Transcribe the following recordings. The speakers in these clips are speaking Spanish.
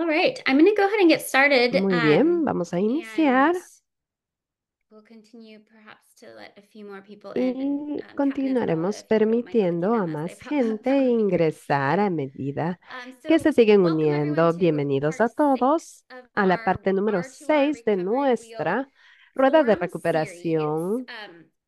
All right, I'm going to go ahead and get started, Muy bien, vamos a and iniciar we'll continue perhaps to let a few more people in and y Captain Esmeralda, continuaremos if you wouldn't mind clicking permitiendo them a as they más pop up, that gente would be great. Thank ingresar you. a medida que So se siguen welcome everyone uniendo. to Bienvenidos a part todos six of a la our parte número R2R 6 de Recovery Wheel nuestra rueda de Forum series. recuperación This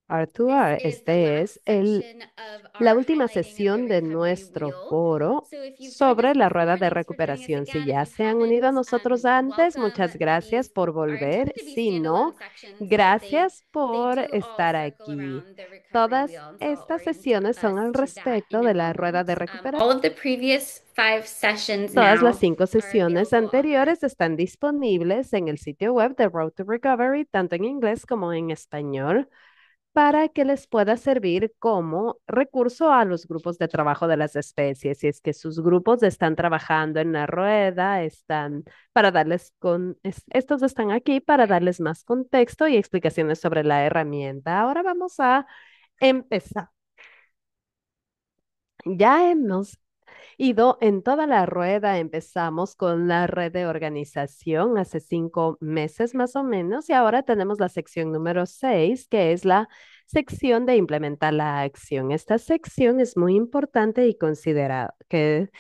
R2R. is the Este last es section of la our última highlighting of the sesión de recovery nuestro wheel. foro So if you've joined us sobre la rueda before, de thanks for joining us recuperación. Si again. If ya you se han unido a haven't, nosotros antes, welcome. muchas gracias These por are volver. intended to be Si no, standalone sections, but gracias they por do all estar circle aquí. around the recovery Todas wheel, and so I'll estas orient sesiones son us al to that respecto in a de la rueda de moment. recuperación. All of the previous 5 sessions Todas las now 5 are sesiones available on the anteriores están disponibles en el sitio web de Road to Recovery, tanto en inglés como en español, para que les pueda servir como recurso a los grupos de trabajo de las especies. Si es que sus grupos están trabajando en la rueda, estos están aquí para darles más contexto y explicaciones sobre la herramienta. Ahora vamos a empezar. Ya hemos ido en toda la rueda. Empezamos con la red de organización hace 5 meses más o menos, y ahora tenemos la sección número 6, que es la sección de implementar la acción. Esta sección es muy importante y considerada que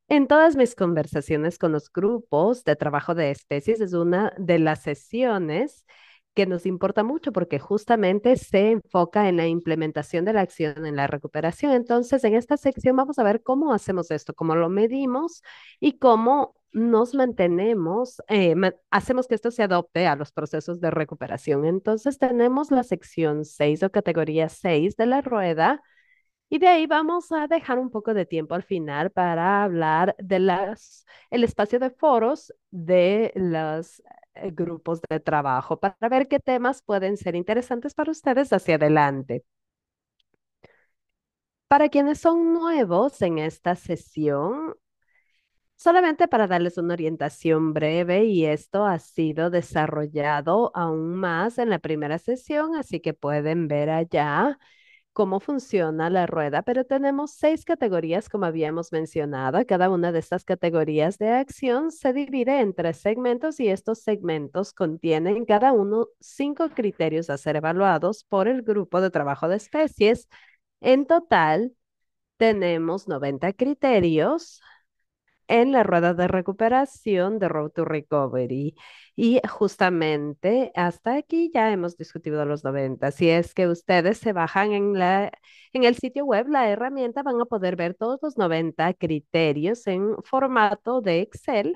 en todas mis conversaciones con los grupos de trabajo de especies es una de las sesiones que nos importa mucho porque justamente se enfoca en la implementación de la acción en la recuperación. Entonces, en esta sección vamos a ver cómo hacemos esto, cómo lo medimos y cómo nos mantenemos, hacemos que esto se adopte a los procesos de recuperación. Entonces, tenemos la sección 6 o categoría 6 de la rueda, y de ahí vamos a dejar un poco de tiempo al final para hablar de el espacio de foros de los grupos de trabajo, para ver qué temas pueden ser interesantes para ustedes hacia adelante. Para quienes son nuevos en esta sesión, solamente para darles una orientación breve, y esto ha sido desarrollado aún más en la primera sesión, así que pueden ver allá cómo funciona la rueda, pero tenemos 6 categorías, como habíamos mencionado. Cada una de estas categorías de acción se divide en 3 segmentos, y estos segmentos contienen cada uno 5 criterios a ser evaluados por el grupo de trabajo de especies. En total, tenemos 90 criterios en la rueda de recuperación de Road to Recovery. Y justamente hasta aquí ya hemos discutido los 90. Si es que ustedes se bajan en el sitio web, la herramienta, van a poder ver todos los 90 criterios en formato de Excel.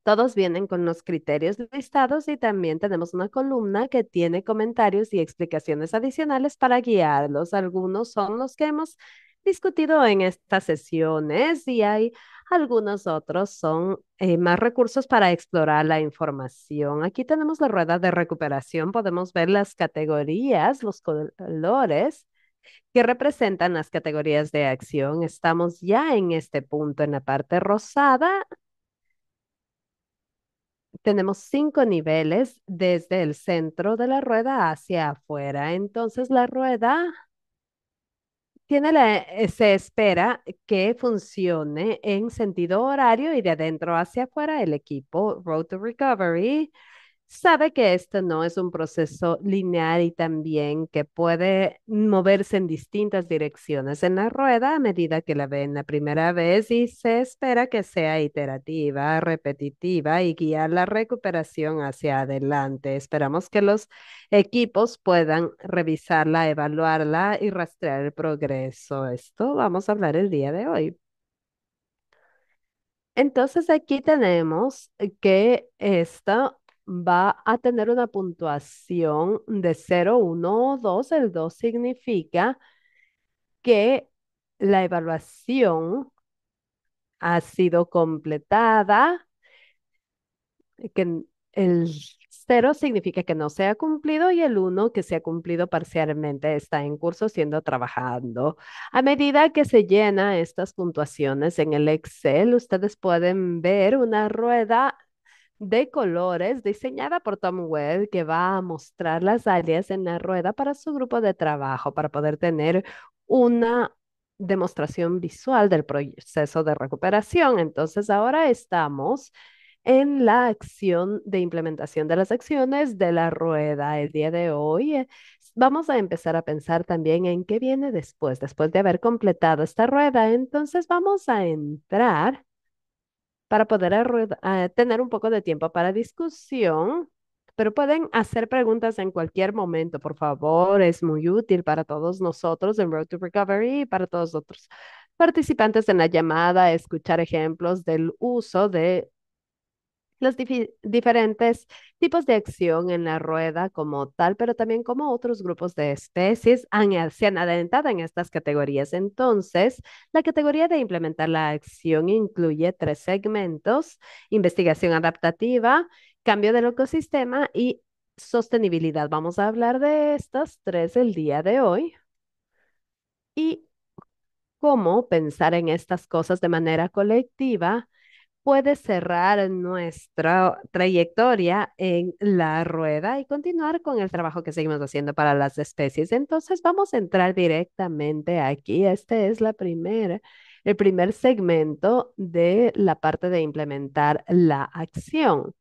Todos vienen con los criterios listados, y también tenemos una columna que tiene comentarios y explicaciones adicionales para guiarlos. Algunos son los que hemos discutido en estas sesiones, y hay algunos otros son más recursos para explorar la información. Aquí tenemos la rueda de recuperación. Podemos ver las categorías, los colores que representan las categorías de acción. Estamos ya en este punto en la parte rosada. Tenemos 5 niveles desde el centro de la rueda hacia afuera. Entonces, la rueda se espera que funcione en sentido horario, y de adentro hacia afuera el equipo Road to Recovery sabe que esto no es un proceso lineal, y también que puede moverse en distintas direcciones en la rueda a medida que la ven la primera vez, y se espera que sea iterativa, repetitiva y guiar la recuperación hacia adelante. Esperamos que los equipos puedan revisarla, evaluarla y rastrear el progreso. Esto vamos a hablar el día de hoy. Entonces aquí tenemos que esta va a tener una puntuación de 0, 1 o 2. El 2 significa que la evaluación ha sido completada, que el 0 significa que no se ha cumplido, y el 1 que se ha cumplido parcialmente, está en curso siendo trabajando. A medida que se llena estas puntuaciones en el Excel, ustedes pueden ver una rueda de colores diseñada por Tom Webb, que va a mostrar las áreas en la rueda para su grupo de trabajo, para poder tener una demostración visual del proceso de recuperación. Entonces, ahora estamos en la acción de implementación de las acciones de la rueda. El día de hoy vamos a empezar a pensar también en qué viene después de haber completado esta rueda. Entonces, vamos a entrar para poder tener un poco de tiempo para discusión, pero pueden hacer preguntas en cualquier momento, por favor. Es muy útil para todos nosotros en Road to Recovery y para todos los otros participantes en la llamada, escuchar ejemplos del uso de los diferentes tipos de acción en la rueda como tal, pero también como otros grupos de especies se han adelantado en estas categorías. Entonces, la categoría de implementar la acción incluye tres segmentos: investigación adaptativa, cambio del ecosistema y sostenibilidad. Vamos a hablar de estas tres el día de hoy y cómo pensar en estas cosas de manera colectiva puede cerrar nuestra trayectoria en la rueda y continuar con el trabajo que seguimos haciendo para las especies. Entonces, vamos a entrar directamente aquí. Este es el primer segmento de la parte de implementar la acción.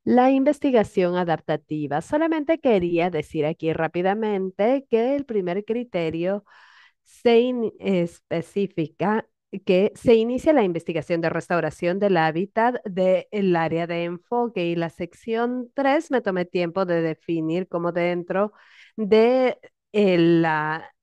La investigación adaptativa. Solamente quería decir aquí rápidamente que el primer criterio especifica que se inicia la investigación de restauración del hábitat del área de enfoque y la sección 3 me tomé tiempo de definir cómo dentro de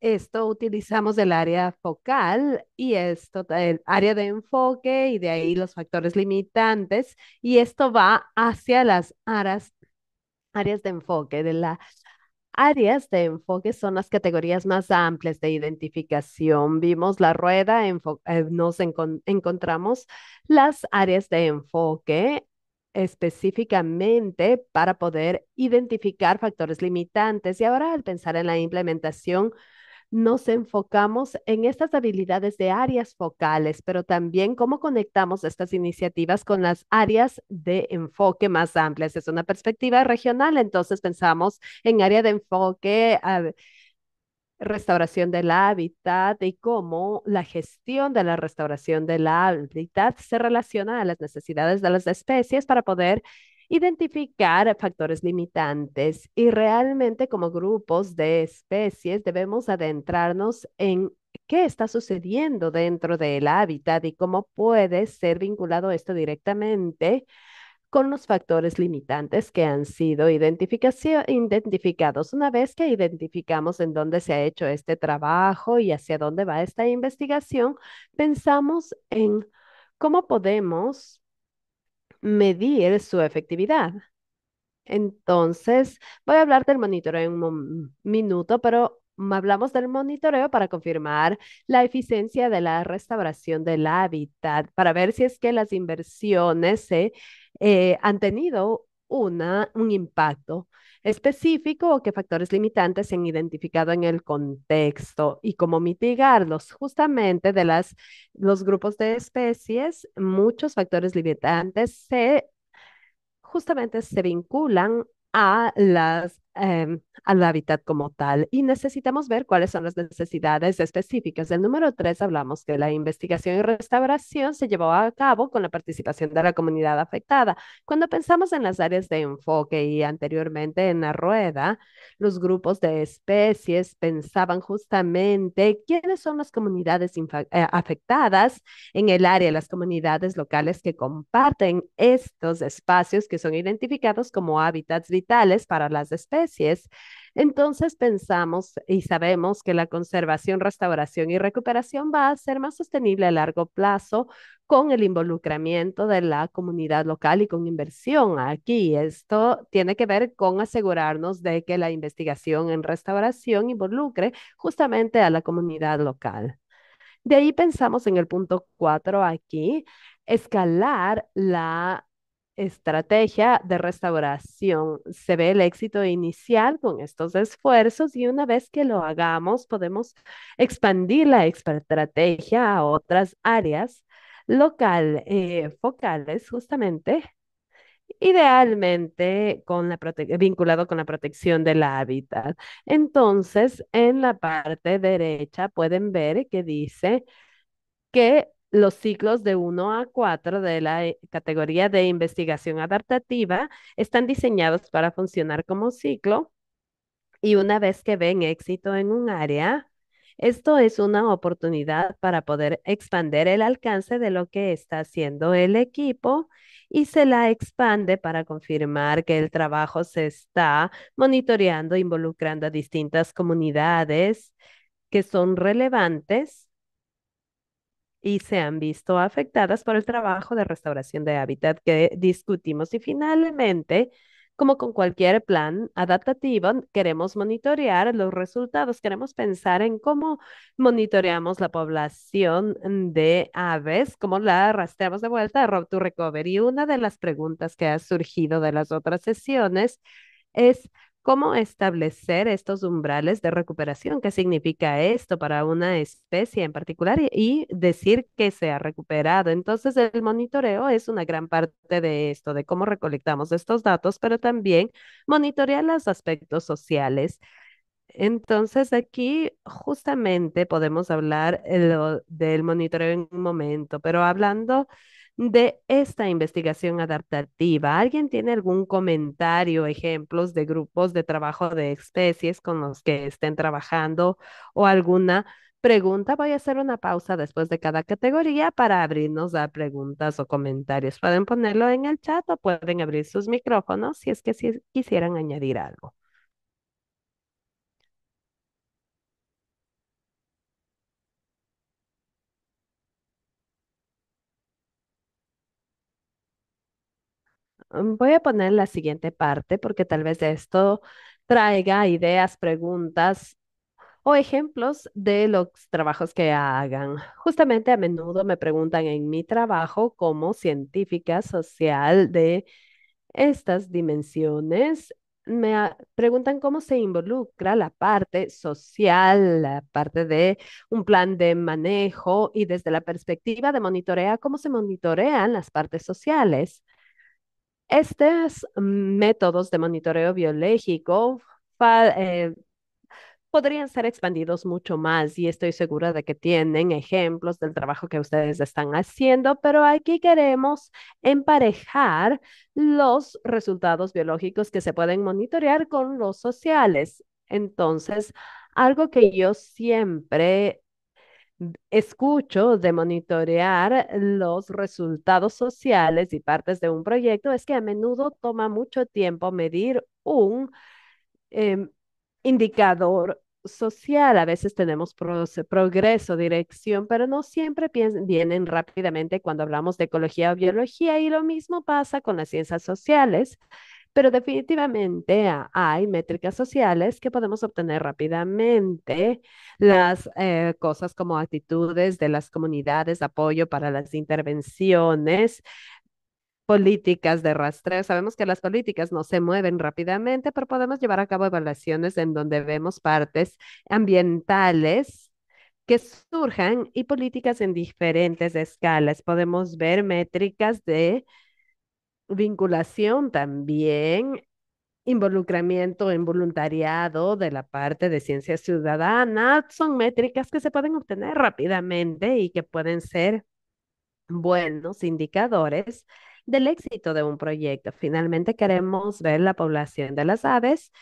esto utilizamos el área focal y esto, el área de enfoque y de ahí los factores limitantes y esto va hacia las áreas de enfoque de la áreas de enfoque son las categorías más amplias de identificación. Vimos la rueda, encontramos las áreas de enfoque específicamente para poder identificar factores limitantes. Y ahora al pensar en la implementación, nos enfocamos en estas habilidades de áreas focales, pero también cómo conectamos estas iniciativas con las áreas de enfoque más amplias. Es una perspectiva regional, entonces pensamos en área de enfoque, restauración del hábitat y cómo la gestión de la restauración del hábitat se relaciona a las necesidades de las especies para poder identificar factores limitantes. Y realmente como grupos de especies debemos adentrarnos en qué está sucediendo dentro del hábitat y cómo puede ser vinculado esto directamente con los factores limitantes que han sido identificados. Una vez que identificamos en dónde se ha hecho este trabajo y hacia dónde va esta investigación, pensamos en cómo podemos medir su efectividad. Entonces, voy a hablar del monitoreo en un minuto, pero hablamos del monitoreo para confirmar la eficiencia de la restauración del hábitat, para ver si es que las inversiones han tenido un impacto específico o qué factores limitantes se han identificado en el contexto y cómo mitigarlos. Justamente los grupos de especies, muchos factores limitantes justamente se vinculan a al hábitat como tal y necesitamos ver cuáles son las necesidades específicas. El número 3 hablamos que la investigación y restauración se llevó a cabo con la participación de la comunidad afectada. Cuando pensamos en las áreas de enfoque y anteriormente en la rueda, los grupos de especies pensaban justamente quiénes son las comunidades afectadas en el área, las comunidades locales que comparten estos espacios que son identificados como hábitats vitales para las especies. Entonces pensamos y sabemos que la conservación, restauración y recuperación va a ser más sostenible a largo plazo con el involucramiento de la comunidad local y con inversión aquí. Esto tiene que ver con asegurarnos de que la investigación en restauración involucre justamente a la comunidad local. De ahí pensamos en el punto 4 aquí, escalar la estrategia de restauración. Se ve el éxito inicial con estos esfuerzos y una vez que lo hagamos, podemos expandir la estrategia a otras áreas focales justamente idealmente vinculado con la protección del hábitat. Entonces, en la parte derecha pueden ver que dice que los ciclos de 1 a 4 de la categoría de investigación adaptativa están diseñados para funcionar como ciclo y una vez que ven éxito en un área, esto es una oportunidad para poder expander el alcance de lo que está haciendo el equipo y se la expande para confirmar que el trabajo se está monitoreando, involucrando a distintas comunidades que son relevantes y se han visto afectadas por el trabajo de restauración de hábitat que discutimos. Y finalmente, como con cualquier plan adaptativo, queremos monitorear los resultados, queremos pensar en cómo monitoreamos la población de aves, cómo la rastreamos de vuelta a Road to Recovery. Una de las preguntas que ha surgido de las otras sesiones es cómo establecer estos umbrales de recuperación. ¿Qué significa esto para una especie en particular? Y decir que se ha recuperado. Entonces, el monitoreo es una gran parte de esto, de cómo recolectamos estos datos, pero también monitorear los aspectos sociales. Entonces, aquí justamente podemos hablar del monitoreo en un momento, pero hablando de esta investigación adaptativa, ¿alguien tiene algún comentario, ejemplos de grupos de trabajo de especies con los que estén trabajando o alguna pregunta? Voy a hacer una pausa después de cada categoría para abrirnos a preguntas o comentarios. Pueden ponerlo en el chat o pueden abrir sus micrófonos si es que quisieran añadir algo. Voy a poner la siguiente parte porque tal vez esto traiga ideas, preguntas o ejemplos de los trabajos que hagan. Justamente a menudo me preguntan en mi trabajo como científica social de estas dimensiones. Preguntan cómo se involucra la parte social, la parte de un plan de manejo y desde la perspectiva de monitorea, cómo se monitorean las partes sociales. Estos métodos de monitoreo biológico fa- eh, podrían ser expandidos mucho más y estoy segura de que tienen ejemplos del trabajo que ustedes están haciendo, pero aquí queremos emparejar los resultados biológicos que se pueden monitorear con los sociales. Entonces, algo que yo siempre escucho de monitorear los resultados sociales y partes de un proyecto es que a menudo toma mucho tiempo medir un em, indicador social. A veces tenemos progreso, dirección, pero no siempre vienen rápidamente cuando hablamos de ecología o biología y lo mismo pasa con las ciencias sociales. Pero definitivamente hay métricas sociales que podemos obtener rápidamente. Las cosas como actitudes de las comunidades, apoyo para las intervenciones, políticas de rastreo. Sabemos que las políticas no se mueven rápidamente, pero podemos llevar a cabo evaluaciones en donde vemos partes ambientales que surjan y políticas en diferentes escalas. Podemos ver métricas de vinculación también, involucramiento en voluntariado de la parte de ciencia ciudadana. Son métricas que se pueden obtener rápidamente y que pueden ser buenos indicadores del éxito de un proyecto. Finalmente queremos ver la población de las aves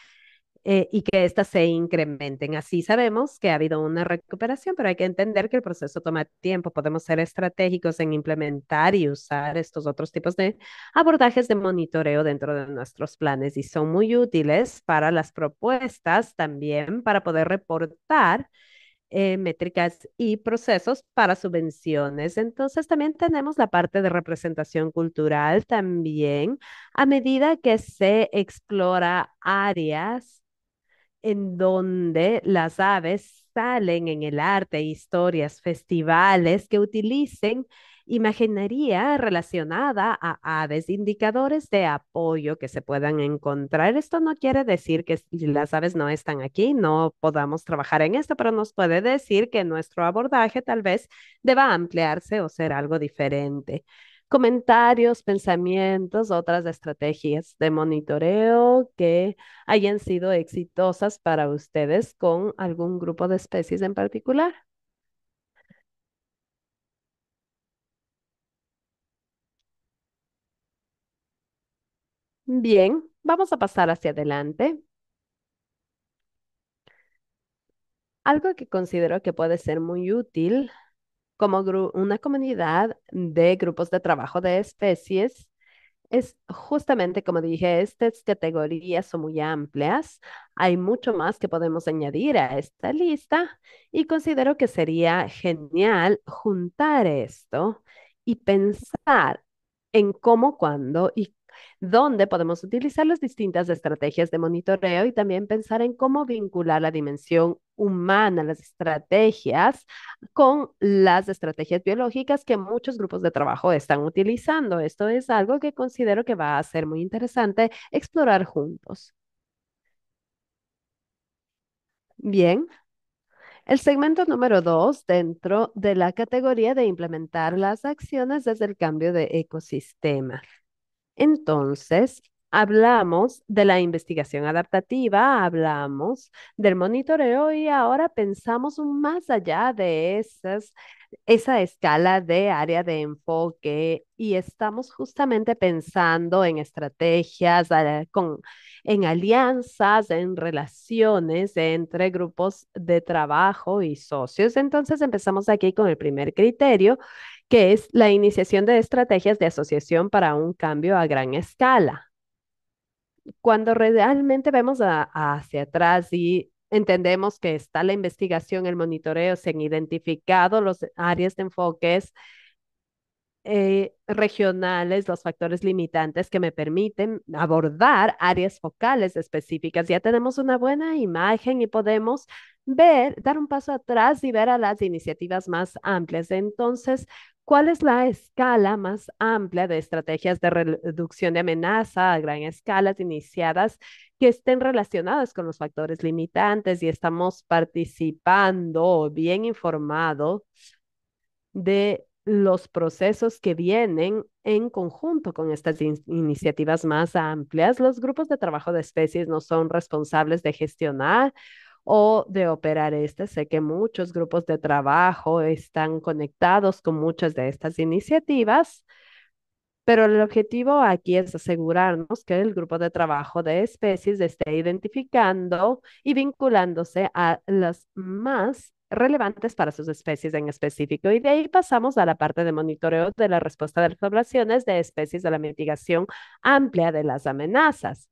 y que éstas se incrementen. Así sabemos que ha habido una recuperación, pero hay que entender que el proceso toma tiempo. Podemos ser estratégicos en implementar y usar estos otros tipos de abordajes de monitoreo dentro de nuestros planes y son muy útiles para las propuestas también para poder reportar métricas y procesos para subvenciones. Entonces también tenemos la parte de representación cultural también a medida que se explora áreas en donde las aves salen en el arte, historias, festivales que utilicen imaginería relacionada a aves, indicadores de apoyo que se puedan encontrar. Esto no quiere decir que si las aves no están aquí, no podamos trabajar en esto, pero nos puede decir que nuestro abordaje tal vez deba ampliarse o ser algo diferente. comentarios, pensamientos, otras estrategias de monitoreo que hayan sido exitosas para ustedes con algún grupo de especies en particular. Bien, vamos a pasar hacia adelante. Algo que considero que puede ser muy útil como una comunidad de grupos de trabajo de especies. Es justamente como dije, estas categorías son muy amplias. Hay mucho más que podemos añadir a esta lista y considero que sería genial juntar esto y pensar en cómo, cuándo y dónde podemos utilizar las distintas estrategias de monitoreo y también pensar en cómo vincular la dimensión humana, las estrategias con las estrategias biológicas que muchos grupos de trabajo están utilizando. Esto es algo que considero que va a ser muy interesante explorar juntos. Bien, el segmento número 2 dentro de la categoría de implementar las acciones desde el cambio de ecosistema. Entonces, hablamos de la investigación adaptativa, hablamos del monitoreo y ahora pensamos un más allá de esa escala de área de enfoque y estamos justamente pensando en estrategias, en alianzas, en relaciones entre grupos de trabajo y socios. Entonces empezamos aquí con el primer criterio, que es la iniciación de estrategias de asociación para un cambio a gran escala. Cuando realmente vemos hacia atrás y entendemos que está la investigación, el monitoreo, se han identificado los áreas de enfoques regionales, los factores limitantes que me permiten abordar áreas focales específicas. Ya tenemos una buena imagen y podemos ver, dar un paso atrás y ver a las iniciativas más amplias. Entonces, ¿cuál es la escala más amplia de estrategias de reducción de amenaza a gran escala iniciadas que estén relacionadas con los factores limitantes y estamos participando bien informados de los procesos que vienen en conjunto con estas iniciativas más amplias? Los grupos de trabajo de especies no son responsables de gestionar o de operar este. Sé que muchos grupos de trabajo están conectados con muchas de estas iniciativas, pero el objetivo aquí es asegurarnos que el grupo de trabajo de especies esté identificando y vinculándose a las más relevantes para sus especies en específico. Y de ahí pasamos a la parte de monitoreo de la respuesta de las poblaciones de especies a la mitigación amplia de las amenazas.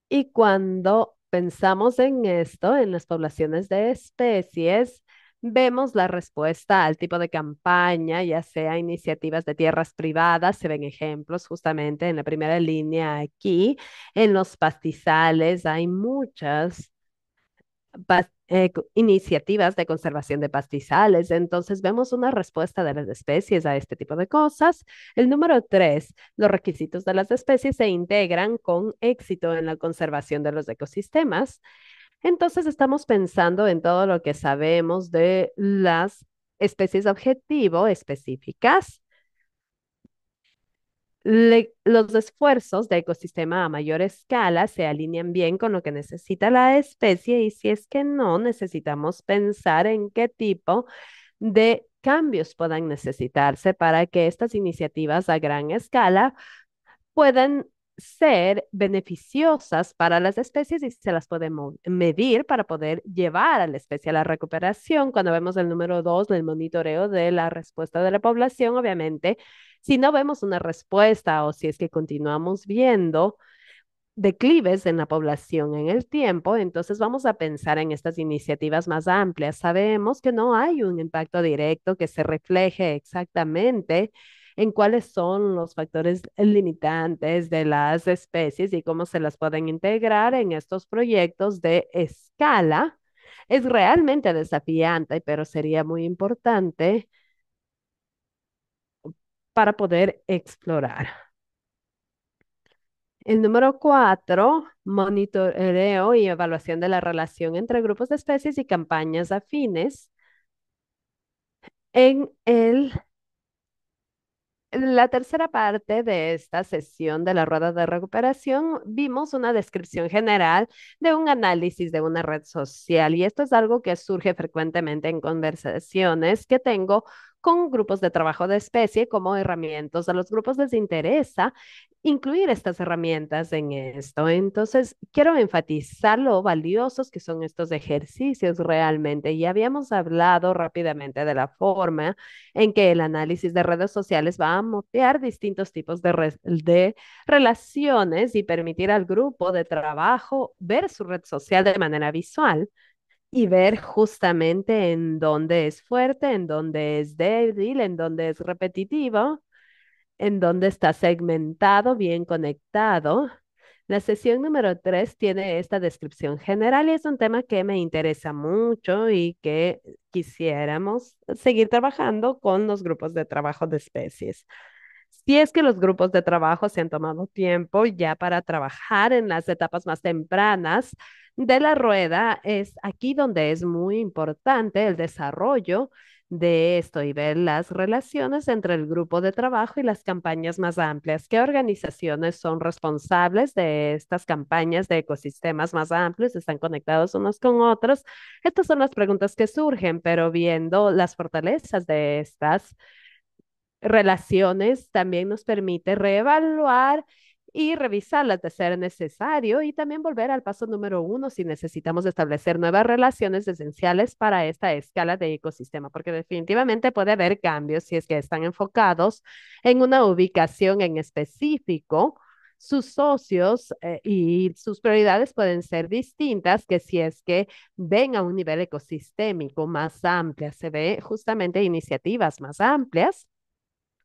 Y cuando pensamos en esto, en las poblaciones de especies, vemos la respuesta al tipo de campaña, ya sea iniciativas de tierras privadas, se ven ejemplos justamente en la primera línea aquí, en los pastizales hay muchas iniciativas de conservación de pastizales. Entonces vemos una respuesta de las especies a este tipo de cosas. El número 3, los requisitos de las especies se integran con éxito en la conservación de los ecosistemas. Entonces estamos pensando en todo lo que sabemos de las especies objetivo específicas. Los esfuerzos de ecosistema a mayor escala se alinean bien con lo que necesita la especie y si es que no, necesitamos pensar en qué tipo de cambios puedan necesitarse para que estas iniciativas a gran escala puedan ser beneficiosas para las especies y se las puede medir para poder llevar a la especie a la recuperación. Cuando vemos el número 2, el monitoreo de la respuesta de la población, obviamente, si no vemos una respuesta o si es que continuamos viendo declives en la población en el tiempo, entonces vamos a pensar en estas iniciativas más amplias. Sabemos que no hay un impacto directo que se refleje exactamente en cuáles son los factores limitantes de las especies y cómo se las pueden integrar en estos proyectos de escala. Es realmente desafiante, pero sería muy importante para poder explorar. El número 4, monitoreo y evaluación de la relación entre grupos de especies y campañas afines. En el La tercera parte de esta sesión de la rueda de recuperación vimos una descripción general de un análisis de una red social y esto es algo que surge frecuentemente en conversaciones que tengo con grupos de trabajo de especie como herramientas. A los grupos les interesa incluir estas herramientas en esto. Entonces, quiero enfatizar lo valiosos que son estos ejercicios realmente. Y habíamos hablado rápidamente de la forma en que el análisis de redes sociales va a mapear distintos tipos de relaciones y permitir al grupo de trabajo ver su red social de manera visual y ver justamente en dónde es fuerte, en dónde es débil, en dónde es repetitivo, en dónde está segmentado, bien conectado. La sesión número 3 tiene esta descripción general y es un tema que me interesa mucho y que quisiéramos seguir trabajando con los grupos de trabajo de especies. Si es que los grupos de trabajo se han tomado tiempo ya para trabajar en las etapas más tempranas de la rueda, es aquí donde es muy importante el desarrollo de esto y ver las relaciones entre el grupo de trabajo y las campañas más amplias. ¿Qué organizaciones son responsables de estas campañas de ecosistemas más amplios? ¿Están conectados unos con otros? Estas son las preguntas que surgen, pero viendo las fortalezas de estas relaciones también nos permite reevaluar y revisarlas de ser necesario y también volver al paso número uno si necesitamos establecer nuevas relaciones esenciales para esta escala de ecosistema, porque definitivamente puede haber cambios si es que están enfocados en una ubicación en específico. Sus socios y sus prioridades pueden ser distintas que si es que ven a un nivel ecosistémico más amplio, se ve justamente iniciativas más amplias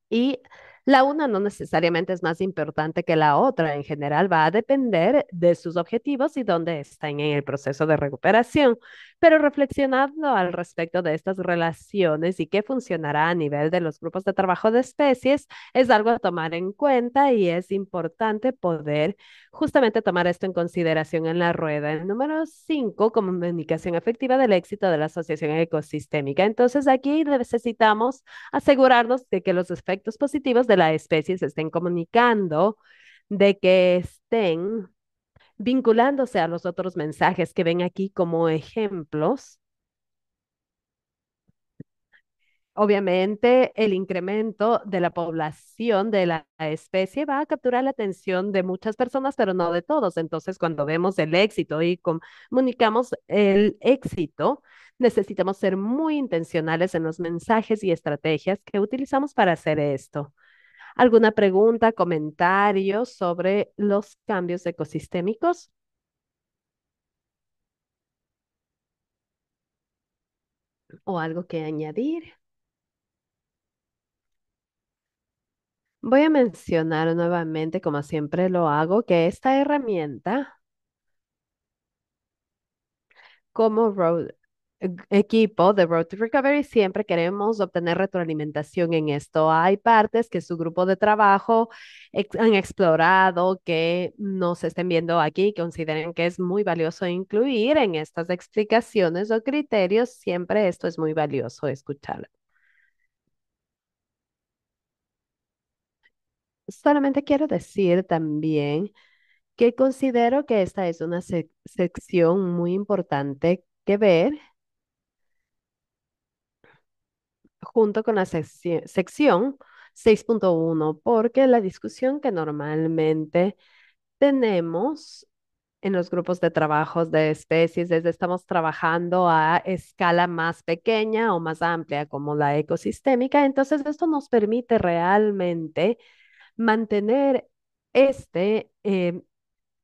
y la una no necesariamente es más importante que la otra. En general va a depender de sus objetivos y dónde están en el proceso de recuperación. Pero reflexionando al respecto de estas relaciones y qué funcionará a nivel de los grupos de trabajo de especies, es algo a tomar en cuenta y es importante poder justamente tomar esto en consideración en la rueda. El número 5, comunicación efectiva del éxito de la asociación ecosistémica. Entonces aquí necesitamos asegurarnos de que los efectos positivos de la especie se estén comunicando, de que estén vinculándose a los otros mensajes que ven aquí como ejemplos. Obviamente, el incremento de la población de la especie va a capturar la atención de muchas personas, pero no de todos. Entonces, cuando vemos el éxito y comunicamos el éxito, necesitamos ser muy intencionales en los mensajes y estrategias que utilizamos para hacer esto. ¿Alguna pregunta, comentario sobre los cambios ecosistémicos o algo que añadir? Voy a mencionar nuevamente, como siempre lo hago, que esta herramienta como equipo de Road to Recovery siempre queremos obtener retroalimentación en esto. Hay partes que su grupo de trabajo han explorado, que nos estén viendo aquí, que consideren que es muy valioso incluir en estas explicaciones o criterios. Siempre esto es muy valioso escuchar. Solamente quiero decir también que considero que esta es una sección muy importante que ver junto con la sección 6.1, porque la discusión que normalmente tenemos en los grupos de trabajos de especies es estamos trabajando a escala más pequeña o más amplia como la ecosistémica, entonces esto nos permite realmente mantener este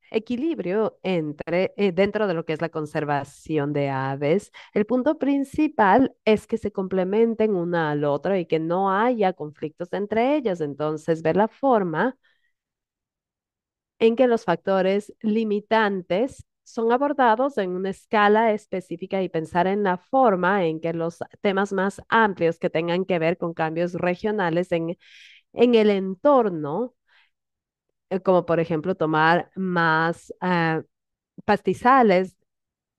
equilibrio entre dentro de lo que es la conservación de aves. El punto principal es que se complementen una al otro y que no haya conflictos entre ellas. Entonces, ver la forma en que los factores limitantes son abordados en una escala específica y pensar en la forma en que los temas más amplios que tengan que ver con cambios regionales en el entorno, como por ejemplo tomar más pastizales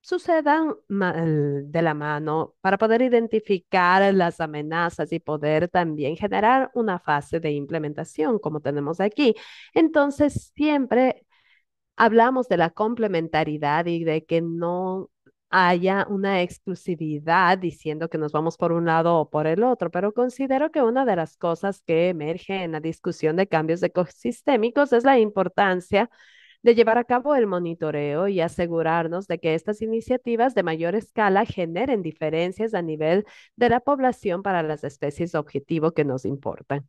sucedan de la mano para poder identificar las amenazas y poder también generar una fase de implementación como tenemos aquí. Entonces, siempre hablamos de la complementariedad y de que no haya una exclusividad diciendo que nos vamos por un lado o por el otro, pero considero que una de las cosas que emerge en la discusión de cambios ecosistémicos es la importancia de llevar a cabo el monitoreo y asegurarnos de que estas iniciativas de mayor escala generen diferencias a nivel de la población para las especies objetivo que nos importan.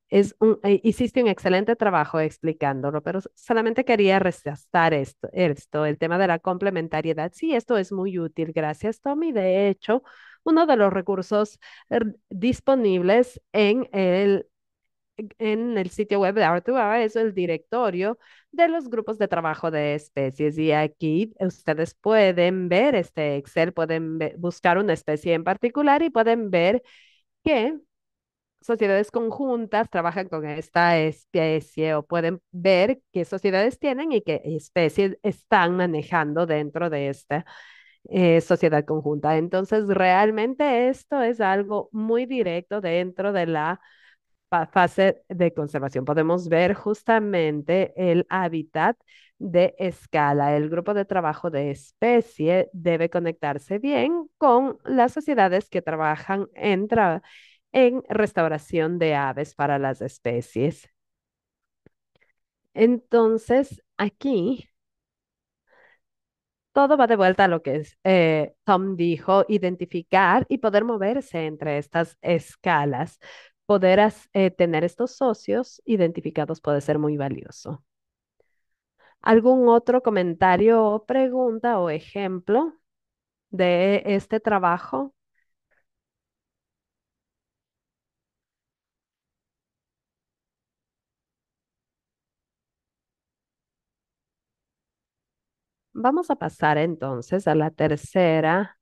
Hiciste un excelente trabajo explicándolo, pero solamente quería resaltar el tema de la complementariedad. Sí, esto es muy útil. Gracias, Tommy. De hecho, uno de los recursos disponibles en el sitio web de Artua es el directorio de los grupos de trabajo de especies. Y aquí ustedes pueden ver este Excel, pueden buscar una especie en particular y pueden ver que sociedades conjuntas trabajan con esta especie o pueden ver qué sociedades tienen y qué especies están manejando dentro de esta sociedad conjunta. Entonces, realmente esto es algo muy directo dentro de la fase de conservación. Podemos ver justamente el hábitat de escala. El grupo de trabajo de especie debe conectarse bien con las sociedades que trabajan en restauración de aves para las especies. Entonces, aquí todo va de vuelta a lo que Tom dijo, identificar y poder moverse entre estas escalas. Poder tener estos socios identificados puede ser muy valioso. ¿Algún otro comentario o pregunta o ejemplo de este trabajo? Vamos a pasar entonces a la tercera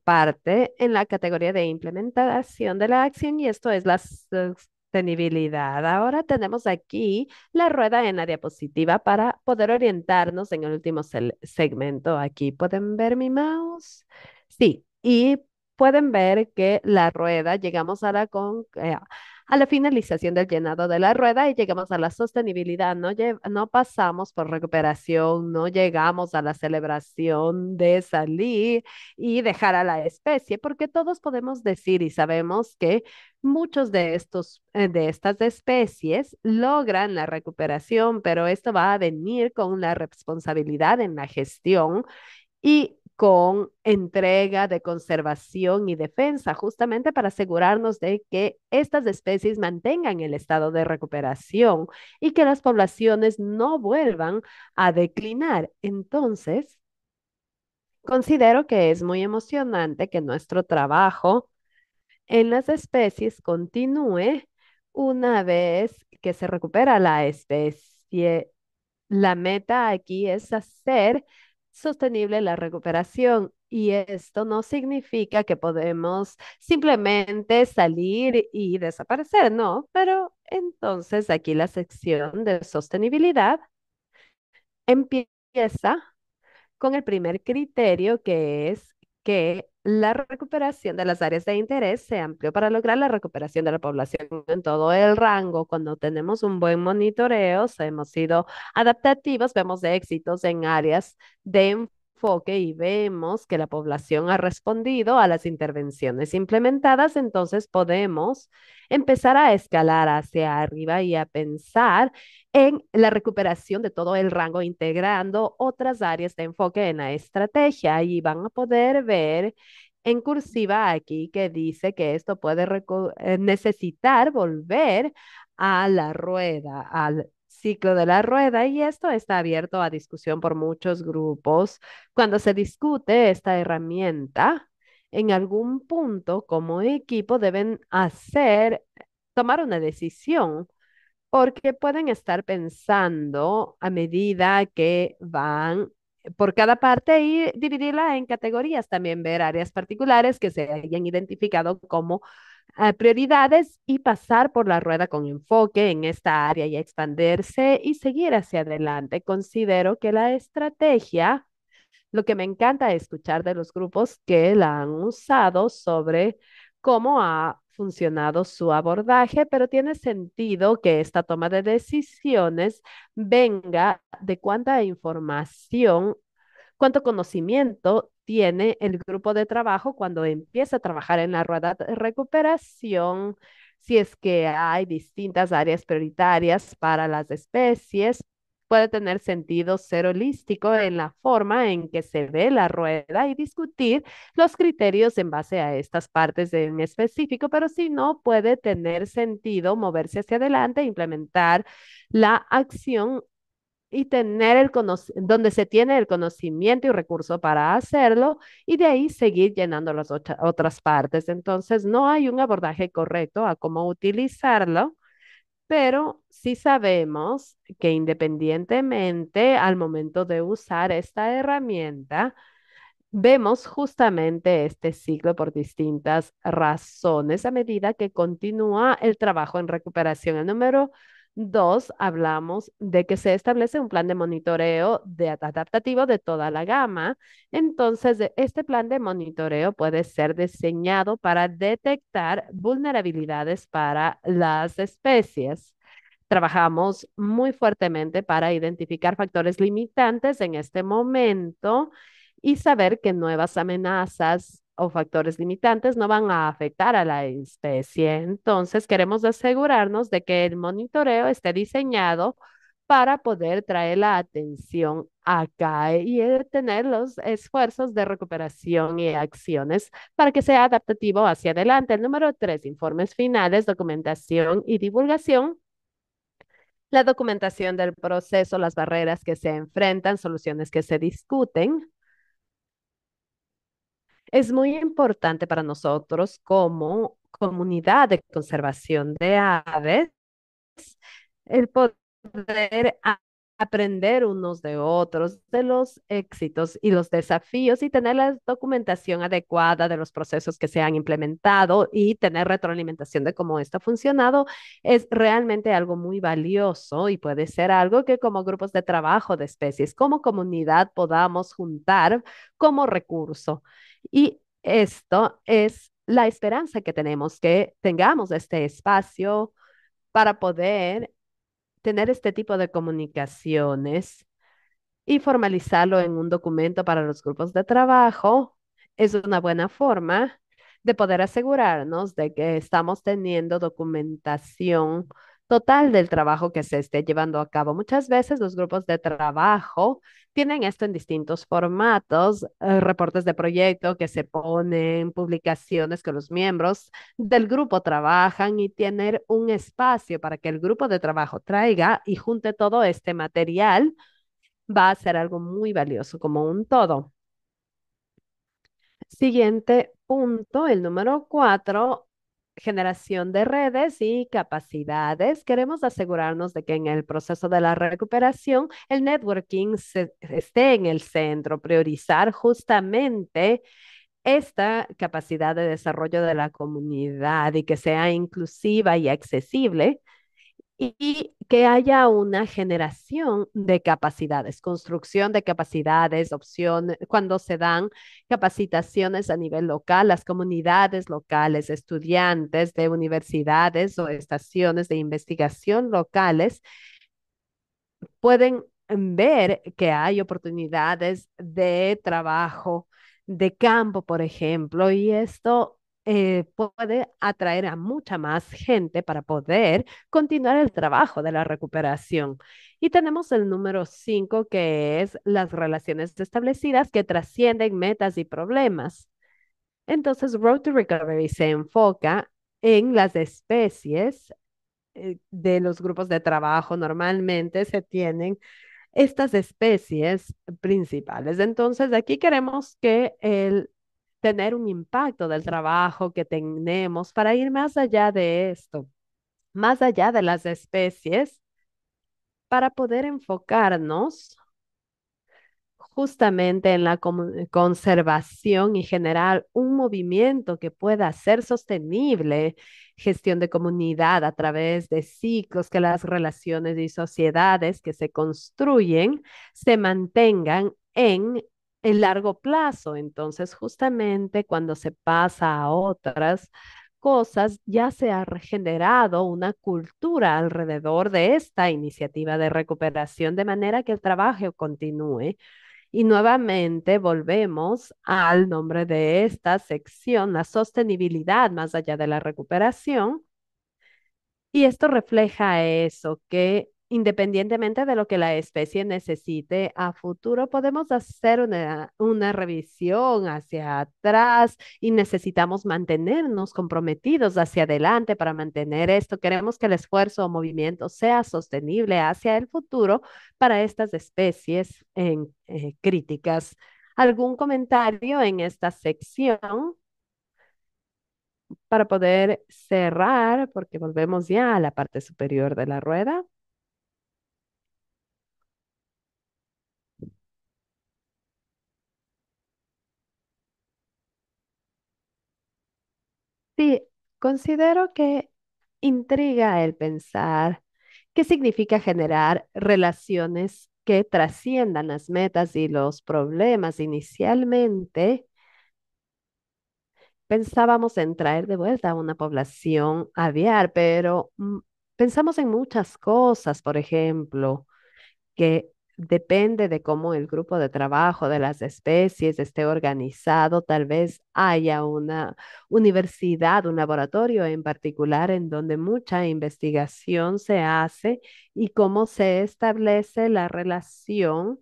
parte en la categoría de implementación de la acción y esto es la sostenibilidad. Ahora tenemos aquí la rueda en la diapositiva para poder orientarnos en el último segmento. Aquí pueden ver mi mouse. Sí, y pueden ver que la rueda, llegamos a la finalización del llenado de la rueda y llegamos a la sostenibilidad. No pasamos por recuperación, no llegamos a la celebración de salir y dejar a la especie, porque todos podemos decir y sabemos que muchos de estas especies logran la recuperación, pero esto va a venir con la responsabilidad en la gestión y con entrega de conservación y defensa, justamente para asegurarnos de que estas especies mantengan el estado de recuperación y que las poblaciones no vuelvan a declinar. Entonces, considero que es muy emocionante que nuestro trabajo en las especies continúe una vez que se recupera la especie. La meta aquí es hacer sostenible la recuperación y esto no significa que podemos simplemente salir y desaparecer, no, pero entonces aquí la sección de sostenibilidad empieza con el primer criterio, que es que la recuperación de las áreas de interés se amplió para lograr la recuperación de la población en todo el rango. Cuando tenemos un buen monitoreo, hemos sido adaptativos, vemos éxitos en áreas de enfoque y vemos que la población ha respondido a las intervenciones implementadas, entonces podemos empezar a escalar hacia arriba y a pensar en la recuperación de todo el rango, integrando otras áreas de enfoque en la estrategia y van a poder ver en cursiva aquí que dice que esto puede necesitar volver a la rueda, al ciclo de la rueda y esto está abierto a discusión por muchos grupos. Cuando se discute esta herramienta, en algún punto como equipo deben tomar una decisión porque pueden estar pensando a medida que van por cada parte y dividirla en categorías, también ver áreas particulares que se hayan identificado como prioridades y pasar por la rueda con enfoque en esta área y expandirse y seguir hacia adelante. Considero que la estrategia Lo que me encanta escuchar de los grupos que la han usado sobre cómo ha funcionado su abordaje, pero tiene sentido que esta toma de decisiones venga de cuánta información, cuánto conocimiento tiene el grupo de trabajo cuando empieza a trabajar en la rueda de recuperación, si es que hay distintas áreas prioritarias para las especies. Puede tener sentido ser holístico en la forma en que se ve la rueda y discutir los criterios en base a estas partes en específico, pero si no, puede tener sentido moverse hacia adelante e implementar la acción y tener donde se tiene el conocimiento y recurso para hacerlo y de ahí seguir llenando las otras partes. Entonces, no hay un abordaje correcto a cómo utilizarlo, pero sí sabemos que independientemente al momento de usar esta herramienta, vemos justamente este ciclo por distintas razones a medida que continúa el trabajo en recuperación. El número dos, hablamos de que se establece un plan de monitoreo adaptativo de toda la gama. Entonces, este plan de monitoreo puede ser diseñado para detectar vulnerabilidades para las especies. Trabajamos muy fuertemente para identificar factores limitantes en este momento y saber que nuevas amenazas o factores limitantes no van a afectar a la especie. Entonces, queremos asegurarnos de que el monitoreo esté diseñado para poder traer la atención acá y tener los esfuerzos de recuperación y acciones para que sea adaptativo hacia adelante. El número tres, informes finales, documentación y divulgación. La documentación del proceso, las barreras que se enfrentan, soluciones que se discuten. Es muy importante para nosotros como comunidad de conservación de aves el poder aprender unos de otros, de los éxitos y los desafíos y tener la documentación adecuada de los procesos que se han implementado y tener retroalimentación de cómo esto ha funcionado es realmente algo muy valioso y puede ser algo que como grupos de trabajo de especies, como comunidad podamos juntar como recurso. Y esto es la esperanza que tenemos, que tengamos este espacio para poder tener este tipo de comunicaciones y formalizarlo en un documento para los grupos de trabajo es una buena forma de poder asegurarnos de que estamos teniendo documentación total del trabajo que se esté llevando a cabo. Muchas veces los grupos de trabajo tienen esto en distintos formatos, reportes de proyecto que se ponen, publicaciones que los miembros del grupo trabajan y tener un espacio para que el grupo de trabajo traiga y junte todo este material va a ser algo muy valioso como un todo. Siguiente punto, el número cuatro, generación de redes y capacidades. Queremos asegurarnos de que en el proceso de la recuperación el networking esté en el centro, priorizar justamente esta capacidad de desarrollo de la comunidad y que sea inclusiva y accesible y que haya una generación de capacidades, construcción de capacidades, opciones, cuando se dan capacitaciones a nivel local, las comunidades locales, estudiantes de universidades o estaciones de investigación locales pueden ver que hay oportunidades de trabajo, de campo, por ejemplo, y esto puede atraer a mucha más gente para poder continuar el trabajo de la recuperación. Y tenemos el número cinco, que es las relaciones establecidas que trascienden metas y problemas. Entonces, Road to Recovery se enfoca en las especies de los grupos de trabajo. Normalmente se tienen estas especies principales. Entonces, aquí queremos que el tener un impacto del trabajo que tenemos para ir más allá de esto, más allá de las especies, para poder enfocarnos justamente en la conservación y generar un movimiento que pueda ser sostenible, gestión de comunidad a través de ciclos, que las relaciones y sociedades que se construyen se mantengan en en largo plazo. Entonces, justamente cuando se pasa a otras cosas, ya se ha regenerado una cultura alrededor de esta iniciativa de recuperación, de manera que el trabajo continúe. Y nuevamente volvemos al nombre de esta sección, la sostenibilidad más allá de la recuperación. Y esto refleja eso, que independientemente de lo que la especie necesite a futuro, podemos hacer una revisión hacia atrás y necesitamos mantenernos comprometidos hacia adelante para mantener esto. Queremos que el esfuerzo o movimiento sea sostenible hacia el futuro para estas especies críticas. ¿Algún comentario en esta sección para poder cerrar, porque volvemos ya a la parte superior de la rueda? Sí, considero que intriga el pensar qué significa generar relaciones que trasciendan las metas y los problemas. Inicialmente pensábamos en traer de vuelta a una población aviar, pero pensamos en muchas cosas, por ejemplo, que depende de cómo el grupo de trabajo de las especies esté organizado. Tal vez haya una universidad, un laboratorio en particular en donde mucha investigación se hace y cómo se establece la relación,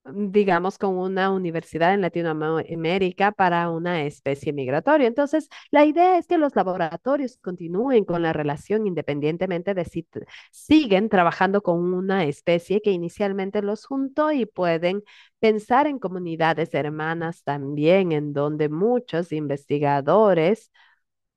digamos, con una universidad en Latinoamérica para una especie migratoria. Entonces, la idea es que los laboratorios continúen con la relación independientemente de si siguen trabajando con una especie que inicialmente los juntó, y pueden pensar en comunidades hermanas también, en donde muchos investigadores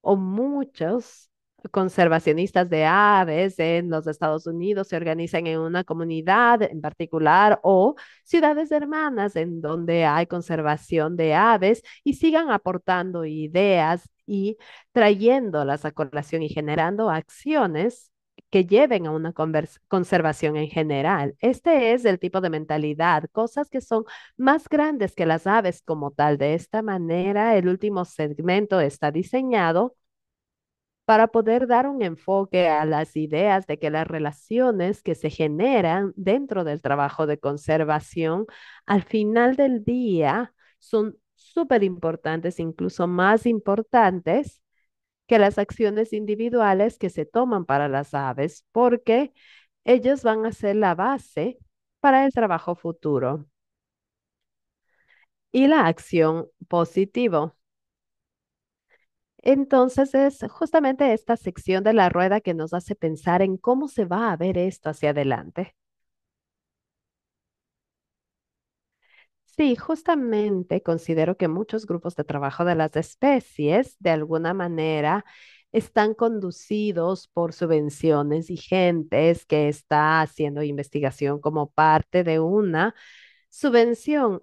o muchos conservacionistas de aves en los Estados Unidos se organizan en una comunidad en particular, o ciudades hermanas en donde hay conservación de aves, y sigan aportando ideas y trayéndolas a colación y generando acciones que lleven a una conservación en general. Este es el tipo de mentalidad, cosas que son más grandes que las aves como tal. De esta manera, el último segmento está diseñado para poder dar un enfoque a las ideas de que las relaciones que se generan dentro del trabajo de conservación al final del día son súper importantes, incluso más importantes que las acciones individuales que se toman para las aves, porque ellos van a ser la base para el trabajo futuro. Y la acción positivo. Entonces es justamente esta sección de la rueda que nos hace pensar en cómo se va a ver esto hacia adelante. Sí, justamente considero que muchos grupos de trabajo de las especies, de alguna manera, están conducidos por subvenciones y gentes que está haciendo investigación como parte de una subvención.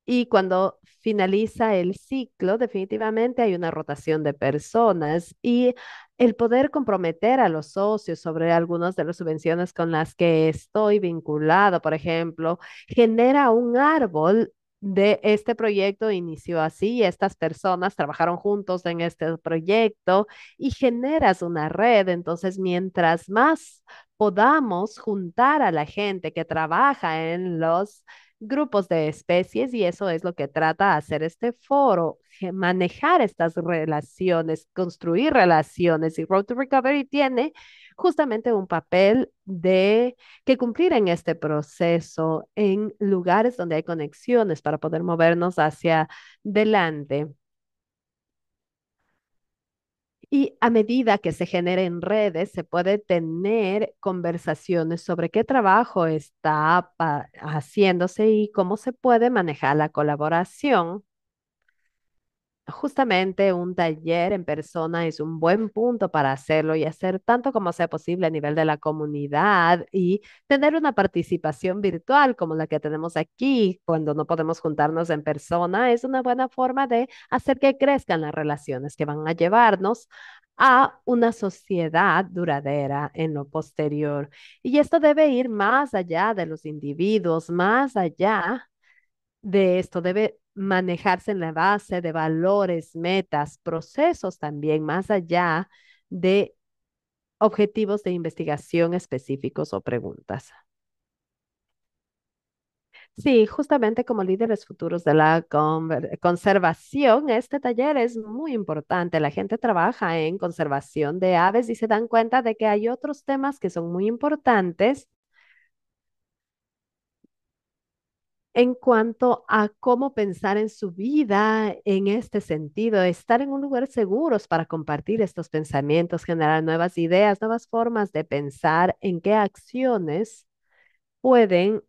Y cuando finaliza el ciclo, definitivamente hay una rotación de personas, y el poder comprometer a los socios sobre algunas de las subvenciones con las que estoy vinculado, por ejemplo, genera un árbol de este proyecto. Inició así, estas personas trabajaron juntos en este proyecto y generas una red. Entonces, mientras más podamos juntar a la gente que trabaja en los grupos de especies, y eso es lo que trata de hacer este foro, manejar estas relaciones, construir relaciones, y Road to Recovery tiene justamente un papel de que cumplir en este proceso en lugares donde hay conexiones para poder movernos hacia delante. Y a medida que se generen redes, se puede tener conversaciones sobre qué trabajo está haciéndose y cómo se puede manejar la colaboración. Justamente un taller en persona es un buen punto para hacerlo y hacer tanto como sea posible a nivel de la comunidad, y tener una participación virtual como la que tenemos aquí cuando no podemos juntarnos en persona. Es una buena forma de hacer que crezcan las relaciones que van a llevarnos a una sociedad duradera en lo posterior. Y esto debe ir más allá de los individuos, más allá de esto, debe manejarse en la base de valores, metas, procesos también, más allá de objetivos de investigación específicos o preguntas. Sí, justamente como líderes futuros de la conservación, este taller es muy importante. La gente trabaja en conservación de aves y se dan cuenta de que hay otros temas que son muy importantes en cuanto a cómo pensar en su vida en este sentido, estar en un lugar seguros para compartir estos pensamientos, generar nuevas ideas, nuevas formas de pensar en qué acciones pueden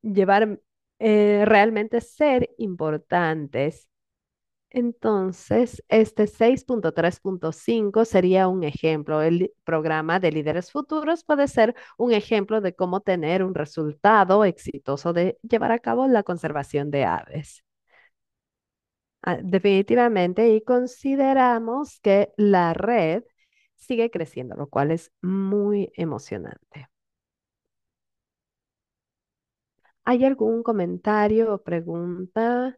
llevar realmente ser importantes. Entonces, este 6.3.5 sería un ejemplo. El programa de líderes futuros puede ser un ejemplo de cómo tener un resultado exitoso de llevar a cabo la conservación de aves. Definitivamente, y consideramos que la red sigue creciendo, lo cual es muy emocionante. ¿Hay algún comentario o pregunta,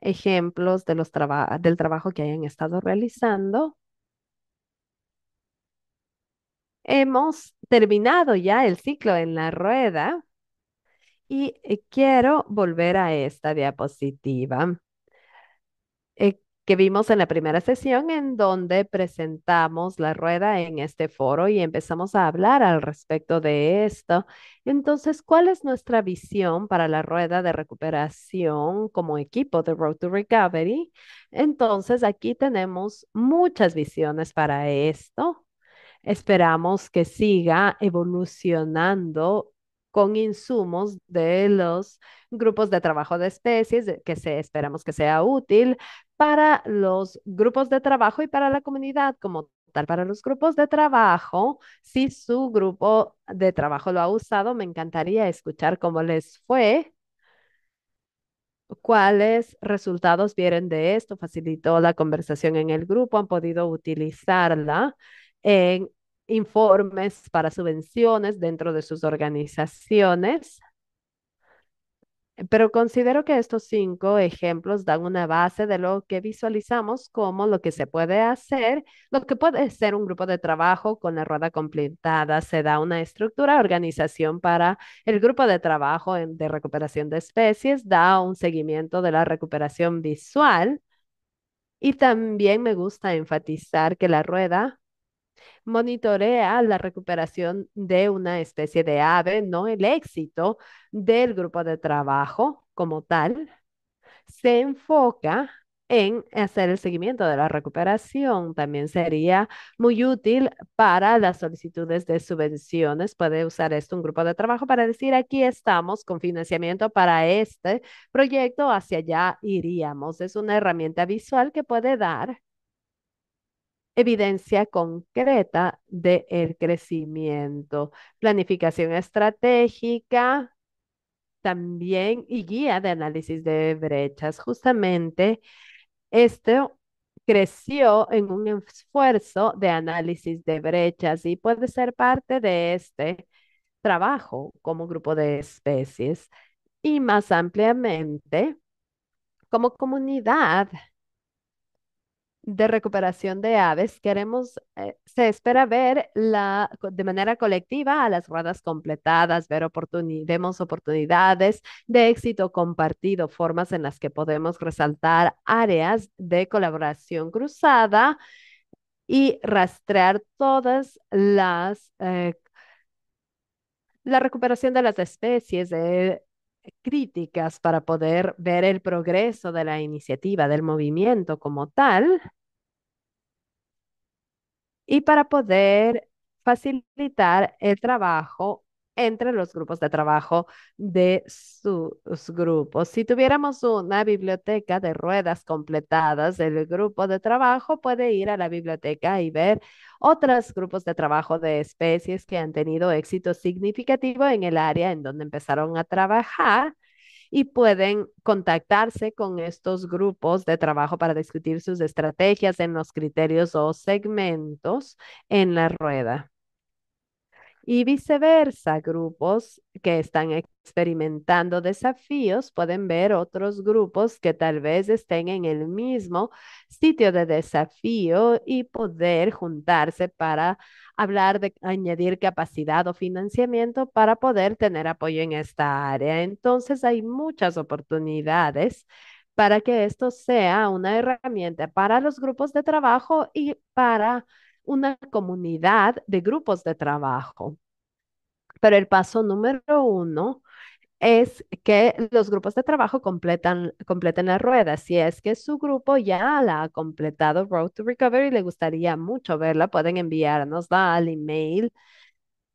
ejemplos de del trabajo que hayan estado realizando? Hemos terminado ya el ciclo en la rueda y quiero volver a esta diapositiva que vimos en la primera sesión en donde presentamos la rueda en este foro y empezamos a hablar al respecto de esto. Entonces, ¿cuál es nuestra visión para la rueda de recuperación como equipo de Road to Recovery? Entonces, aquí tenemos muchas visiones para esto. Esperamos que siga evolucionando con insumos de los grupos de trabajo de especies, esperamos que sea útil para los grupos de trabajo y para la comunidad como tal. Para los grupos de trabajo, si su grupo de trabajo lo ha usado, me encantaría escuchar cómo les fue. ¿Cuáles resultados vienen de esto? ¿Facilitó la conversación en el grupo? ¿Han podido utilizarla en informes para subvenciones dentro de sus organizaciones? Pero considero que estos 5 ejemplos dan una base de lo que visualizamos como lo que se puede hacer, lo que puede ser un grupo de trabajo con la rueda completada. Se da una estructura, organización para el grupo de trabajo de recuperación de especies, da un seguimiento de la recuperación visual y también me gusta enfatizar que la rueda monitorea la recuperación de una especie de ave, no el éxito del grupo de trabajo como tal. Se enfoca en hacer el seguimiento de la recuperación. También sería muy útil para las solicitudes de subvenciones. Puede usar esto un grupo de trabajo para decir, aquí estamos con financiamiento para este proyecto, hacia allá iríamos. Es una herramienta visual que puede dar evidencia concreta del crecimiento, planificación estratégica también y guía de análisis de brechas. Justamente esto creció en un esfuerzo de análisis de brechas y puede ser parte de este trabajo como grupo de especies y más ampliamente como comunidad de recuperación de aves, se espera ver de manera colectiva a las ruedas completadas, vemos oportunidades de éxito compartido, formas en las que podemos resaltar áreas de colaboración cruzada y rastrear la recuperación de las especies críticas para poder ver el progreso de la iniciativa, del movimiento como tal y para poder facilitar el trabajo entre los grupos de trabajo de sus grupos. Si tuviéramos una biblioteca de ruedas completadas, el grupo de trabajo puede ir a la biblioteca y ver otros grupos de trabajo de especies que han tenido éxito significativo en el área en donde empezaron a trabajar y pueden contactarse con estos grupos de trabajo para discutir sus estrategias en los criterios o segmentos en la rueda. Y viceversa, grupos que están experimentando desafíos pueden ver otros grupos que tal vez estén en el mismo sitio de desafío y poder juntarse para hablar de añadir capacidad o financiamiento para poder tener apoyo en esta área. Entonces hay muchas oportunidades para que esto sea una herramienta para los grupos de trabajo y para una comunidad de grupos de trabajo. Pero el paso número uno es que los grupos de trabajo completen la rueda. Si es que su grupo ya la ha completado, Road to Recovery, le gustaría mucho verla, pueden enviárnosla al email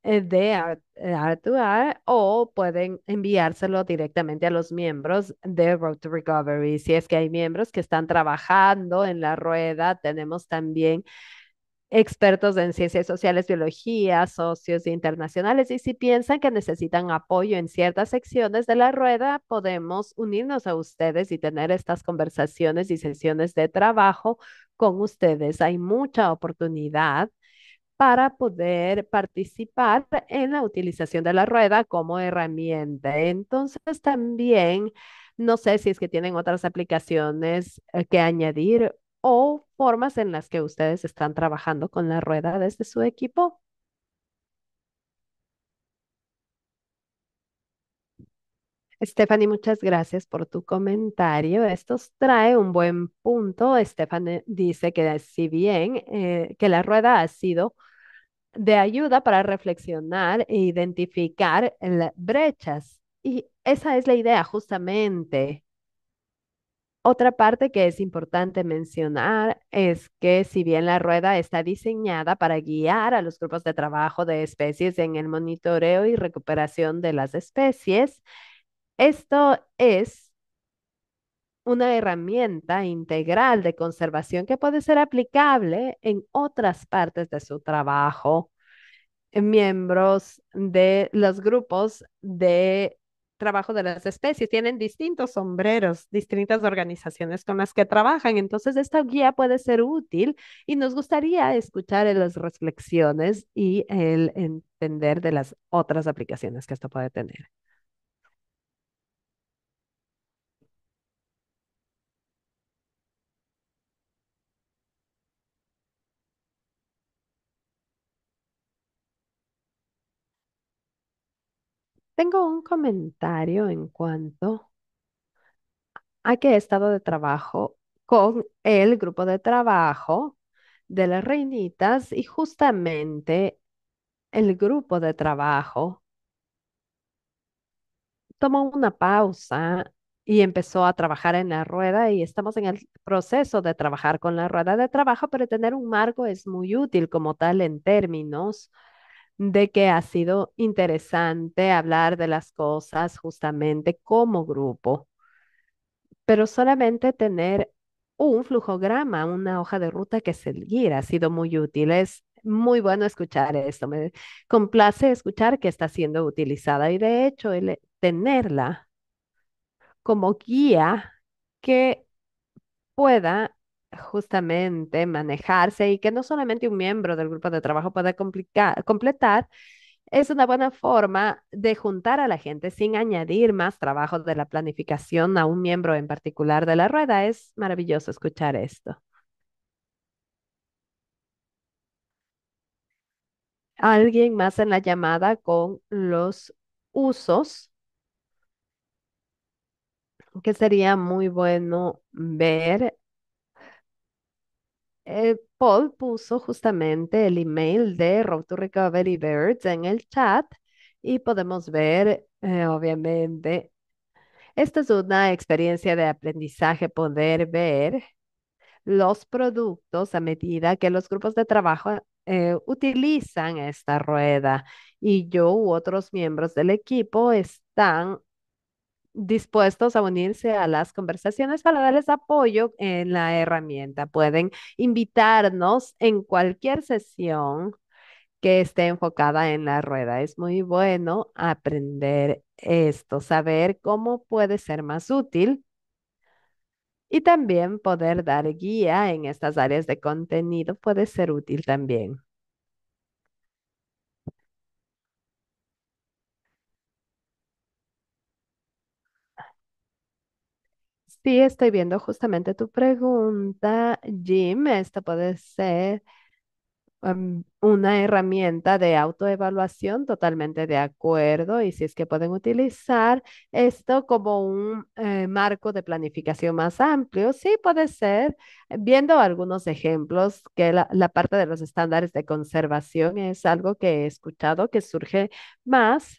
de R2R o pueden enviárselo directamente a los miembros de Road to Recovery. Si es que hay miembros que están trabajando en la rueda, tenemos también expertos en ciencias sociales, biología, socios internacionales, y si piensan que necesitan apoyo en ciertas secciones de la rueda, podemos unirnos a ustedes y tener estas conversaciones y sesiones de trabajo con ustedes. Hay mucha oportunidad para poder participar en la utilización de la rueda como herramienta. Entonces, también, no sé si es que tienen otras aplicaciones que añadir o formas en las que ustedes están trabajando con la rueda desde su equipo. Stephanie, muchas gracias por tu comentario. Esto trae un buen punto. Stephanie dice que si bien que la rueda ha sido de ayuda para reflexionar e identificar brechas. Y esa es la idea, justamente. Otra parte que es importante mencionar es que si bien la rueda está diseñada para guiar a los grupos de trabajo de especies en el monitoreo y recuperación de las especies, esto es una herramienta integral de conservación que puede ser aplicable en otras partes de su trabajo. Miembros de los grupos de trabajo de las especies. Tienen distintos sombreros, distintas organizaciones con las que trabajan. Entonces, esta guía puede ser útil y nos gustaría escuchar las reflexiones y el entender de las otras aplicaciones que esto puede tener. Tengo un comentario en cuanto a que he estado de trabajo con el grupo de trabajo de las reinitas y justamente el grupo de trabajo tomó una pausa y empezó a trabajar en la rueda y estamos en el proceso de trabajar con la rueda de trabajo, pero tener un marco es muy útil como tal en términos de que ha sido interesante hablar de las cosas justamente como grupo, pero solamente tener un flujograma, una hoja de ruta que seguir ha sido muy útil. Es muy bueno escuchar esto. Me complace escuchar que está siendo utilizada y de hecho el tenerla como guía que pueda justamente manejarse y que no solamente un miembro del grupo de trabajo pueda completar, es una buena forma de juntar a la gente sin añadir más trabajo de la planificación a un miembro en particular de la rueda. Es maravilloso escuchar esto. Alguien más en la llamada con los usos que sería muy bueno ver. Paul puso justamente el email de Road to Recovery Birds en el chat y podemos ver, obviamente, esta es una experiencia de aprendizaje, poder ver los productos a medida que los grupos de trabajo utilizan esta rueda y yo u otros miembros del equipo están dispuestos a unirse a las conversaciones para darles apoyo en la herramienta. Pueden invitarnos en cualquier sesión que esté enfocada en la rueda. Es muy bueno aprender esto, saber cómo puede ser más útil y también poder dar guía en estas áreas de contenido puede ser útil también. Sí, estoy viendo justamente tu pregunta, Jim. Esta puede ser una herramienta de autoevaluación, totalmente de acuerdo. Y si es que pueden utilizar esto como un marco de planificación más amplio, sí puede ser. Viendo algunos ejemplos, que la parte de los estándares de conservación es algo que he escuchado que surge más.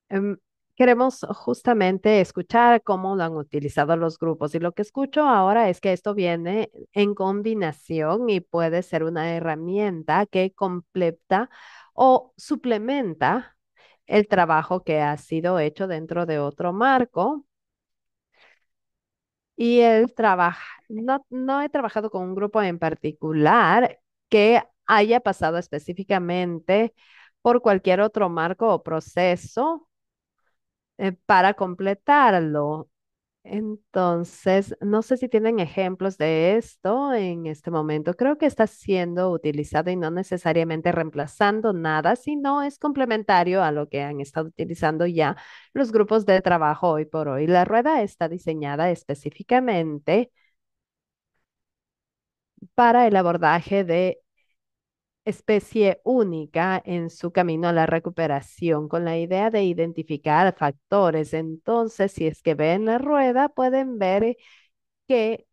Em, Queremos justamente escuchar cómo lo han utilizado los grupos y lo que escucho ahora es que esto viene en combinación y puede ser una herramienta que completa o suplementa el trabajo que ha sido hecho dentro de otro marco y el trabajo, no he trabajado con un grupo en particular que haya pasado específicamente por cualquier otro marco o proceso para completarlo. Entonces, no sé si tienen ejemplos de esto en este momento. Creo que está siendo utilizado y no necesariamente reemplazando nada, sino es complementario a lo que han estado utilizando ya los grupos de trabajo hoy por hoy. La rueda está diseñada específicamente para el abordaje de especie única en su camino a la recuperación, con la idea de identificar factores. Entonces, si es que ven la rueda, pueden ver que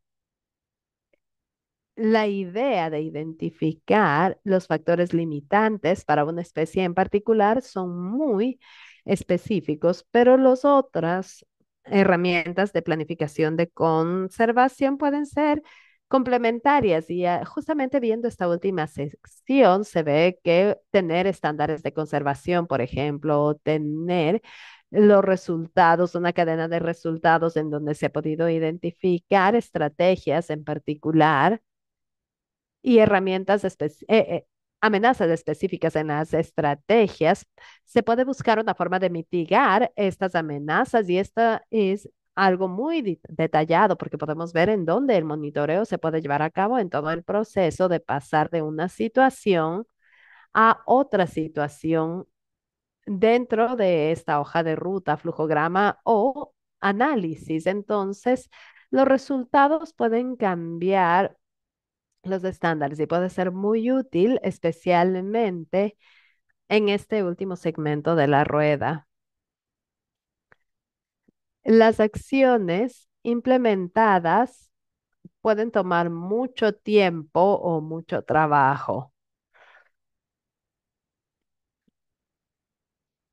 la idea de identificar los factores limitantes para una especie en particular son muy específicos, pero las otras herramientas de planificación de conservación pueden ser complementarias y justamente viendo esta última sección se ve que tener estándares de conservación, por ejemplo, o tener los resultados, una cadena de resultados en donde se ha podido identificar estrategias en particular y amenazas específicas en las estrategias, se puede buscar una forma de mitigar estas amenazas y esta es algo muy detallado porque podemos ver en dónde el monitoreo se puede llevar a cabo en todo el proceso de pasar de una situación a otra situación dentro de esta hoja de ruta, flujograma o análisis. Entonces, los resultados pueden cambiar los estándares y puede ser muy útil, especialmente en este último segmento de la rueda. Las acciones implementadas pueden tomar mucho tiempo o mucho trabajo.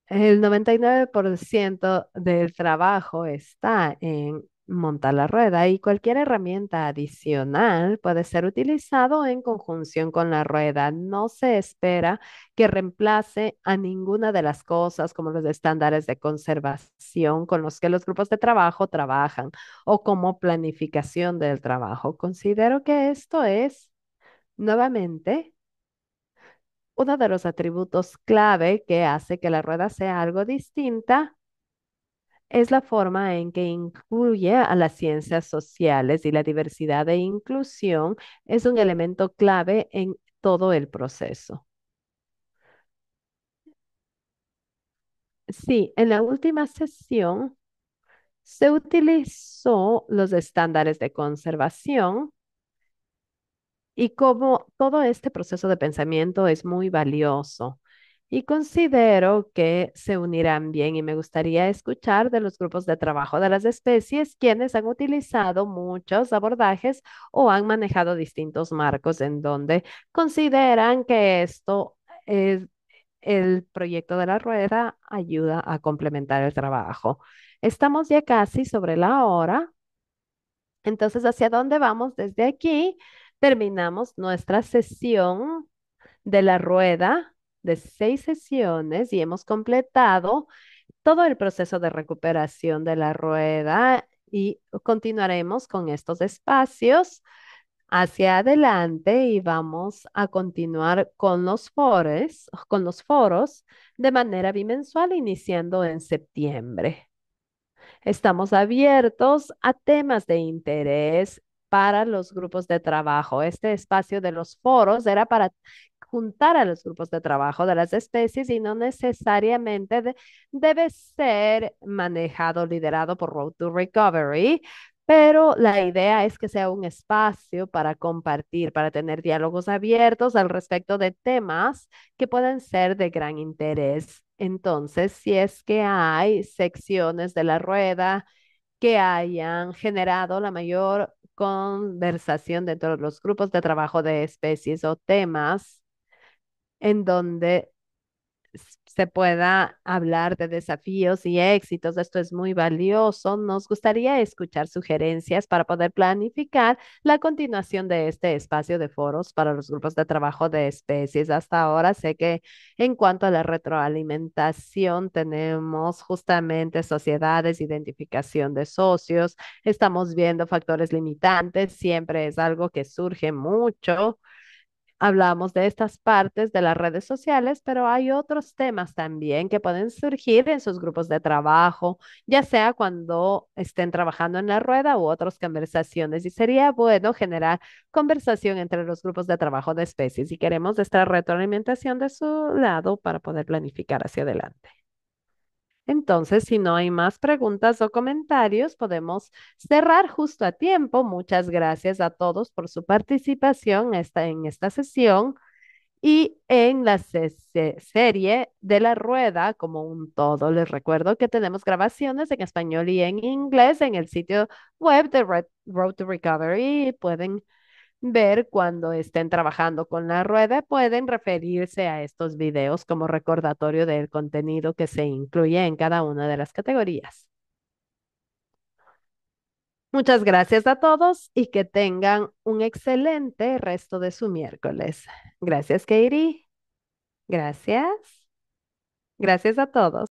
El 99% del trabajo está en montar la rueda y cualquier herramienta adicional puede ser utilizado en conjunción con la rueda. No se espera que reemplace a ninguna de las cosas como los estándares de conservación con los que los grupos de trabajo trabajan o como planificación del trabajo. Considero que esto es nuevamente uno de los atributos clave que hace que la rueda sea algo distinta es la forma en que incluye a las ciencias sociales y la diversidad e inclusión es un elemento clave en todo el proceso. Sí, en la última sesión se utilizó los estándares de conservación. Y como todo este proceso de pensamiento es muy valioso y considero que se unirán bien y me gustaría escuchar de los grupos de trabajo de las especies quienes han utilizado muchos abordajes o han manejado distintos marcos en donde consideran que esto es el proyecto de la rueda ayuda a complementar el trabajo. Estamos ya casi sobre la hora. Entonces, ¿hacia dónde vamos desde aquí? Terminamos nuestra sesión de la rueda de 6 sesiones y hemos completado todo el proceso de recuperación de la rueda y continuaremos con estos espacios hacia adelante y vamos a continuar con los foros de manera bimensual iniciando en septiembre. Estamos abiertos a temas de interés para los grupos de trabajo. Este espacio de los foros era para juntar a los grupos de trabajo de las especies y no necesariamente debe ser manejado, liderado por Road to Recovery, pero la idea es que sea un espacio para compartir, para tener diálogos abiertos al respecto de temas que pueden ser de gran interés. Entonces, si es que hay secciones de la rueda que hayan generado la mayor conversación dentro de los grupos de trabajo de especies o temas en donde se pueda hablar de desafíos y éxitos. Esto es muy valioso. Nos gustaría escuchar sugerencias para poder planificar la continuación de este espacio de foros para los grupos de trabajo de especies. Hasta ahora sé que en cuanto a la retroalimentación, tenemos justamente sociedades, identificación de socios, estamos viendo factores limitantes, siempre es algo que surge mucho. Hablamos de estas partes de las redes sociales, pero hay otros temas también que pueden surgir en sus grupos de trabajo, ya sea cuando estén trabajando en la rueda u otras conversaciones. Y sería bueno generar conversación entre los grupos de trabajo de especies y queremos esta retroalimentación de su lado para poder planificar hacia adelante. Entonces, si no hay más preguntas o comentarios, podemos cerrar justo a tiempo. Muchas gracias a todos por su participación en esta sesión y en la serie de la rueda como un todo. Les recuerdo que tenemos grabaciones en español y en inglés en el sitio web de Road to Recovery. Pueden ver cuando estén trabajando con la rueda, pueden referirse a estos videos como recordatorio del contenido que se incluye en cada una de las categorías. Muchas gracias a todos y que tengan un excelente resto de su miércoles. Gracias, Katie. Gracias. Gracias a todos.